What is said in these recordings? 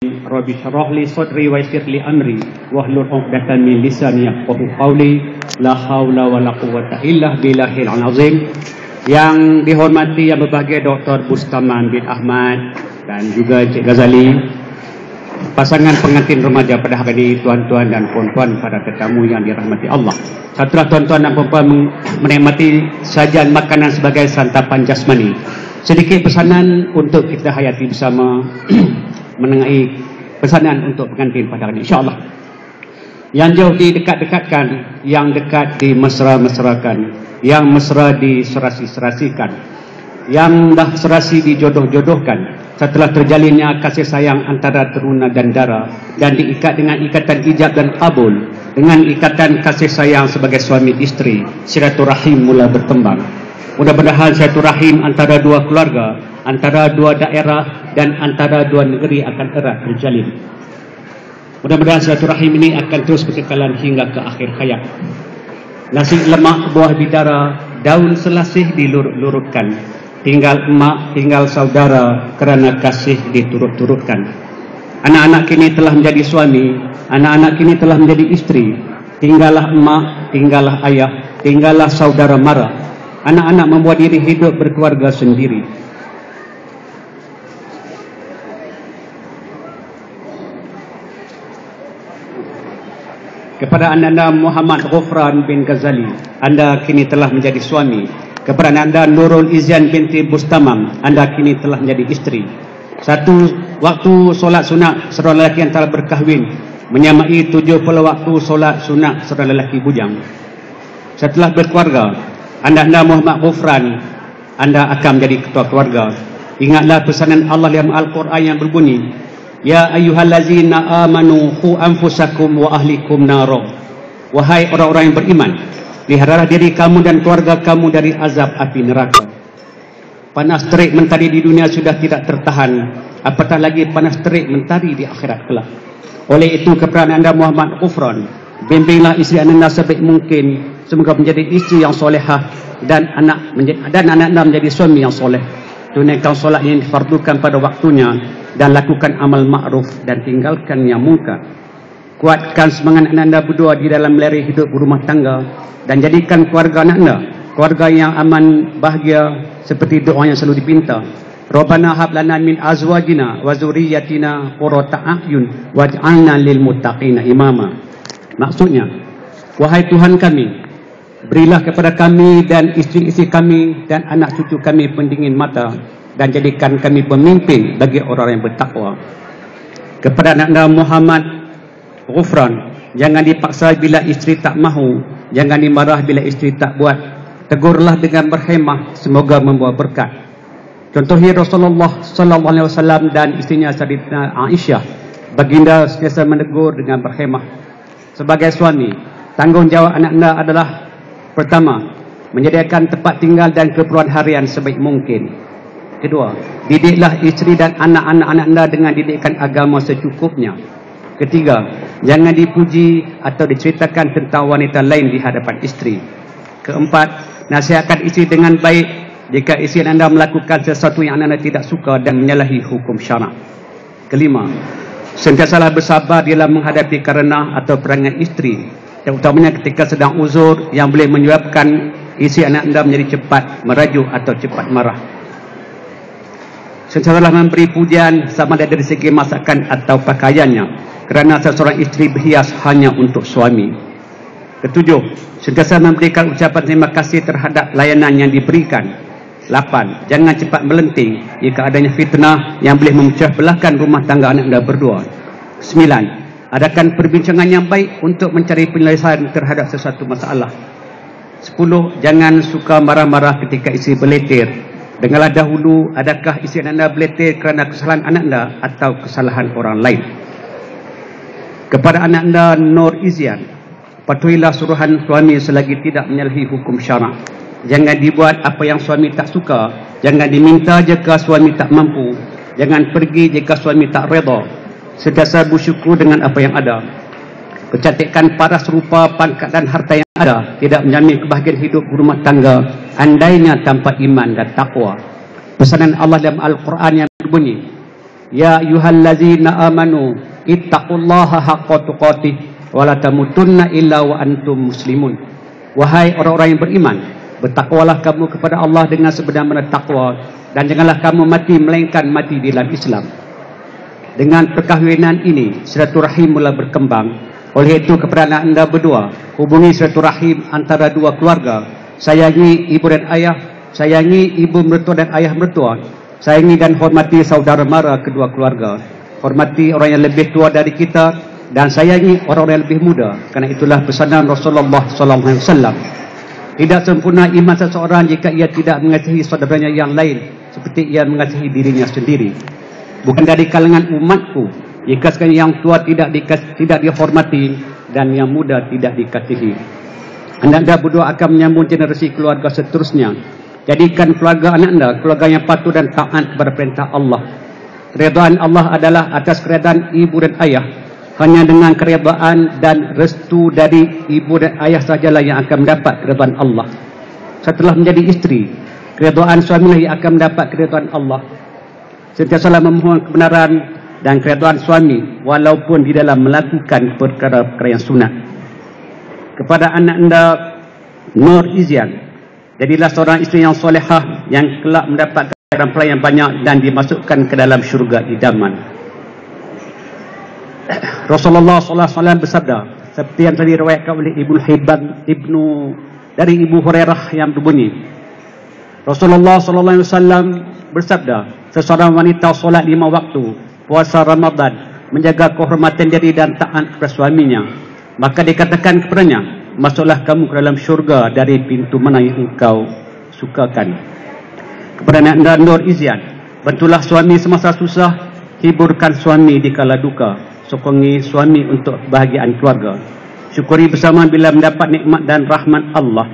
Rabbi syrah li sadri wa yassir li amri wahlul 'uqdatam min lisani yafqahu qawli. La haula wala quwwata illa billahil azim. Yang dihormati yang berbahagia Dr. Bustaman bin Ahmad dan juga Cik Ghazali, pasangan pengantin remaja pada hari ini, tuan-tuan dan puan-puan, pada tetamu yang dirahmati Allah. Setelah tuan-tuan dan puan-puan menikmati sajian makanan sebagai santapan jasmani, sedikit pesanan untuk kita hayati bersama menengahi pesanan untuk pengantin pada hari ini, insyaAllah. Yang jauh didekat-dekatkan, yang dekat dimesra-mesrakan, yang mesra diserasi-serasikan, yang dah serasi dijodoh-jodohkan setelah terjalinnya kasih sayang antara teruna dan dara, dan diikat dengan ikatan ijab dan kabul, dengan ikatan kasih sayang sebagai suami isteri, silaturahim mula berkembang. Mudah-mudahan silaturahim antara dua keluarga, antara dua daerah dan antara dua negeri akan erat terjalin. Mudah-mudahan silaturahim ini akan terus berkekalan hingga ke akhir hayat. Nasi lemak buah bidara, daun selasih dilurut-lurutkan. Tinggal emak, tinggal saudara, kerana kasih diturut-turutkan. Anak-anak kini telah menjadi suami, anak-anak kini telah menjadi isteri. Tinggallah emak, tinggallah ayah, tinggallah saudara mara. Anak-anak membuat diri hidup berkeluarga sendiri. Kepada anda Muhammad Ghufran bin Ghazali, anda kini telah menjadi suami. Kepada anda Nurul Izyan binti Bustamam, anda kini telah menjadi isteri. Satu waktu solat sunat seorang lelaki yang telah berkahwin menyamai 70 waktu solat sunat seorang lelaki bujang. Setelah berkeluarga, anda Muhammad Ghufran, anda akan menjadi ketua keluarga. Ingatlah pesanan Allah dalam Al-Quran yang berbunyi, Ya ayyuhallazina amanu qu anfusakum wa ahlikum naro. Wahai orang-orang yang beriman, peliharalah diri kamu dan keluarga kamu dari azab api neraka. Panas terik mentari di dunia sudah tidak tertahan, apatah lagi panas terik mentari di akhirat kelak. Oleh itu, kepada anda Muhammad Ghufran, bimbinglah isteri anda sebaik mungkin, semoga menjadi isteri yang solehah dan anak anda menjadi suami yang soleh. Tunaikan solat yang difardukan pada waktunya dan lakukan amal ma'ruf dan tinggalkan yang mungkar. Kuatkan semangat anda berdua di dalam melalui hidup berumah tangga dan jadikan keluarga anda keluarga yang aman, bahagia, seperti doa yang selalu dipinta. Rabbana hab lana min azwajina wa dzurriyyatina qurrata a'yun waj'alna lil muttaqina imama. Maksudnya, wahai Tuhan kami, berilah kepada kami dan isteri-isteri kami dan anak cucu kami pendingin mata, dan jadikan kami pemimpin bagi orang yang bertakwa. Kepada anda Muhammad Ghufran, jangan dipaksa bila isteri tak mahu, jangan dimarah bila isteri tak buat. Tegurlah dengan berhemah, semoga membawa berkat. Contohnya Rasulullah sallallahu alaihi wasallam dan isterinya Sayyidatina Aisyah, baginda sentiasa menegur dengan berhemah. Sebagai suami, tanggungjawab anak anda adalah: pertama, menyediakan tempat tinggal dan keperluan harian sebaik mungkin. Kedua, didiklah isteri dan anak-anak anda dengan didikan agama secukupnya. Ketiga, jangan dipuji atau diceritakan tentang wanita lain di hadapan isteri. Keempat, nasihatkan isteri dengan baik jika isteri anda melakukan sesuatu yang anda tidak suka dan menyalahi hukum syarak. Kelima, sentiasalah bersabar dalam menghadapi kerana atau perangai isteri, terutamanya ketika sedang uzur yang boleh menyebabkan isteri anda menjadi cepat merajuk atau cepat marah. Sentiasalah memberi pujian sama ada dari segi masakan atau pakaiannya, kerana seseorang isteri berhias hanya untuk suami. Ketujuh, sentiasa memberikan ucapan terima kasih terhadap layanan yang diberikan. 8. Jangan cepat melenting jika adanya fitnah yang boleh memecah belahkan rumah tangga anda berdua. 9. Adakan perbincangan yang baik untuk mencari penyelesaian terhadap sesuatu masalah. 10. Jangan suka marah-marah ketika isteri berletir. Dengarlah dahulu, adakah isteri anda berletir kerana kesalahan anak anda atau kesalahan orang lain. Kepada anak anda Nur Izyan, patuhilah suruhan suami selagi tidak menyalahi hukum syarak. Jangan dibuat apa yang suami tak suka. Jangan diminta jika suami tak mampu. Jangan pergi jika suami tak reda. Sentiasa bersyukur dengan apa yang ada. Kecantikan paras rupa, pangkat dan harta yang ada tidak menjamin kebahagiaan hidup berumah tangga andainya tanpa iman dan takwa. Pesanan Allah dalam Al-Quran yang berbunyi, Ya ayyuhallazina amanu ittaqullaha haqqa tuqatih wa la tamutunna illa wa antum muslimun. Wahai orang-orang yang beriman, bertakwalah kamu kepada Allah dengan sebenar-benar takwa, dan janganlah kamu mati melainkan mati di dalam Islam. Dengan perkahwinan ini, silaturahim mula berkembang. Oleh itu, kepada anak anda berdua, hubungi silaturahim antara dua keluarga. Sayangi ibu dan ayah, sayangi ibu mertua dan ayah mertua, sayangi dan hormati saudara mara kedua keluarga. Hormati orang yang lebih tua dari kita dan sayangi orang-orang yang lebih muda. Karena itulah pesanan Rasulullah SAW. Tidak sempurna iman seseorang jika ia tidak mengasihi saudaranya yang lain seperti ia mengasihi dirinya sendiri. Bukan dari kalangan umatku jika sekali yang tua tidak dihormati dan yang muda tidak dikasihi. Anda berdua akan menyambung generasi keluarga seterusnya. Jadikan keluarga anak anda keluarga yang patuh dan taat kepada perintah Allah. Keredaan Allah adalah atas keredaan ibu dan ayah. Hanya dengan keredaan dan restu dari ibu dan ayah sajalah yang akan mendapat keredaan Allah. Setelah menjadi isteri, keredaan suami yang akan mendapat keredaan Allah. Sentiasalah memohon kebenaran dan keredaan suami walaupun di dalam melakukan perkara-perkara yang sunat. Kepada anak anda Nur Izian, jadilah seorang isteri yang solehah yang kelak mendapatkan pahala yang banyak dan dimasukkan ke dalam syurga idaman. Rasulullah SAW bersabda, seperti yang telah diriwayatkan oleh Ibnu Hibban dari Ibu Hurairah yang berbunyi, Rasulullah SAW bersabda, seseorang wanita solat 5 waktu, puasa Ramadan, menjaga kehormatan diri dan taat kepada suaminya, maka dikatakan kepadanya, masuklah kamu ke dalam syurga dari pintu mana yang engkau sukakan. Kepada anak anda Nur Izian, bantulah suami semasa susah, hiburkan suami di kala duka, sokongi suami untuk kebahagiaan keluarga. Syukuri bersama bila mendapat nikmat dan rahmat Allah.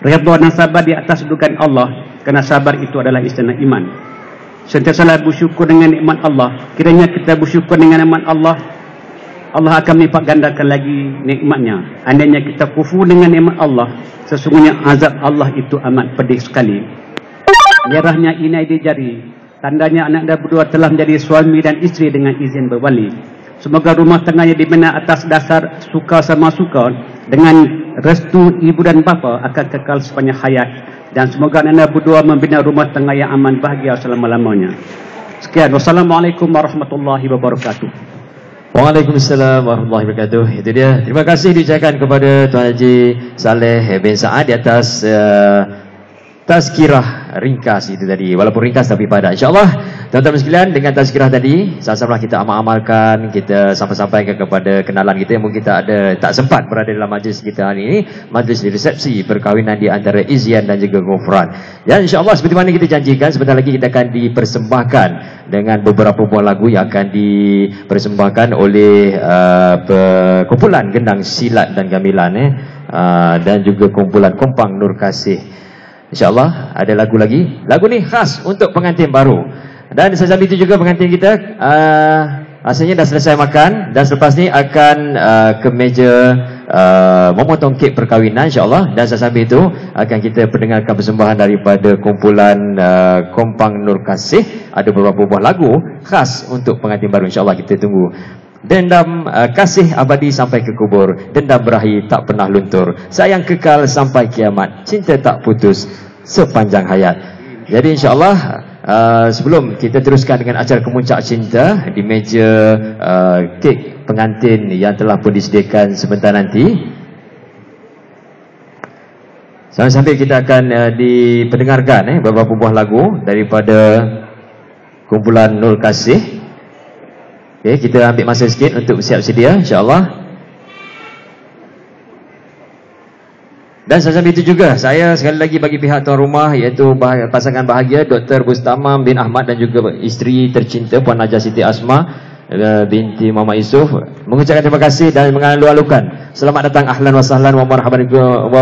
Redha dan sabar di atas dugaan Allah, kerana sabar itu adalah istana iman. Sentiasalah bersyukur dengan nikmat Allah. Kiranya kita bersyukur dengan nikmat Allah, Allah akan melipat gandakan lagi nikmatnya. Andainya kita kufur dengan nikmat Allah, sesungguhnya azab Allah itu amat pedih sekali. Merahnya inai di jari, tandanya anak anda berdua telah menjadi suami dan isteri dengan izin berwali. Semoga rumah tangganya dibina atas dasar suka sama suka, dengan restu ibu dan bapa akan kekal sepanjang hayat. Dan semoga anak anda berdua membina rumah tangga yang aman bahagia selama-lamanya. Sekian, wassalamualaikum warahmatullahi wabarakatuh. Waalaikumsalam warahmatullahi wabarakatuh. Itu dia. Terima kasih diucapkan kepada Tuan Haji Saleh bin Saad di atas tazkirah ringkas itu tadi. Walaupun ringkas tapi padat. InsyaAllah tuan-tuan sekalian, dengan tazkirah tadi sama-sama kita amal-amalkan, kita sampaikan kepada kenalan kita yang mungkin tak sempat berada dalam majlis kita hari ini, majlis resepsi perkahwinan di antara Izian dan juga Ghufran. Dan insyaAllah seperti mana kita janjikan, sebentar lagi kita akan dipersembahkan dengan beberapa buah lagu yang akan dipersembahkan oleh kumpulan gendang silat dan gamelan dan juga kumpulan kompang Nur Kasih. InsyaAllah ada lagu lagi. Lagu ni khas untuk pengantin baru. Dan sesamping itu juga pengantin kita rasanya dah selesai makan, dan selepas ni akan ke meja memotong kek perkahwinan insyaAllah. Dan sesamping itu akan kita pendengarkan persembahan daripada kumpulan kompang Nur Kasih. Ada beberapa buah lagu khas untuk pengantin baru, insyaAllah kita tunggu. Dendam kasih abadi sampai ke kubur, dendam berakhir tak pernah luntur, sayang kekal sampai kiamat, cinta tak putus sepanjang hayat. Jadi insyaAllah sebelum kita teruskan dengan acara kemuncak cinta di meja kek pengantin yang telah pun disediakan sebentar nanti, sambil kita akan dipendengarkan beberapa buah lagu daripada kumpulan Nur Kasih. Okay, kita ambil masa sikit untuk bersiap sedia insyaAllah. Dan sambil itu juga saya sekali lagi bagi pihak tuan rumah, iaitu pasangan bahagia Dr. Bustamam bin Ahmad dan juga isteri tercinta Puan Najah Siti Asma binti Muhammad Yusof, mengucapkan terima kasih dan mengalu-alukan selamat datang, ahlan wa sahlan wa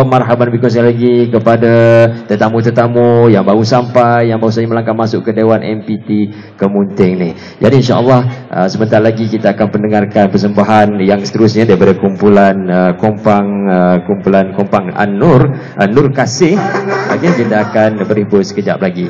marhaban bikum sekali lagi kepada tetamu-tetamu yang baru sampai, yang baru saja melangkah masuk ke Dewan MPT Kemunting ni. Jadi insyaAllah sebentar lagi kita akan mendengarkan persembahan yang seterusnya daripada kumpulan kompang An-Nur, Nur Kasih. Okay, kita akan berhibur sekejap lagi.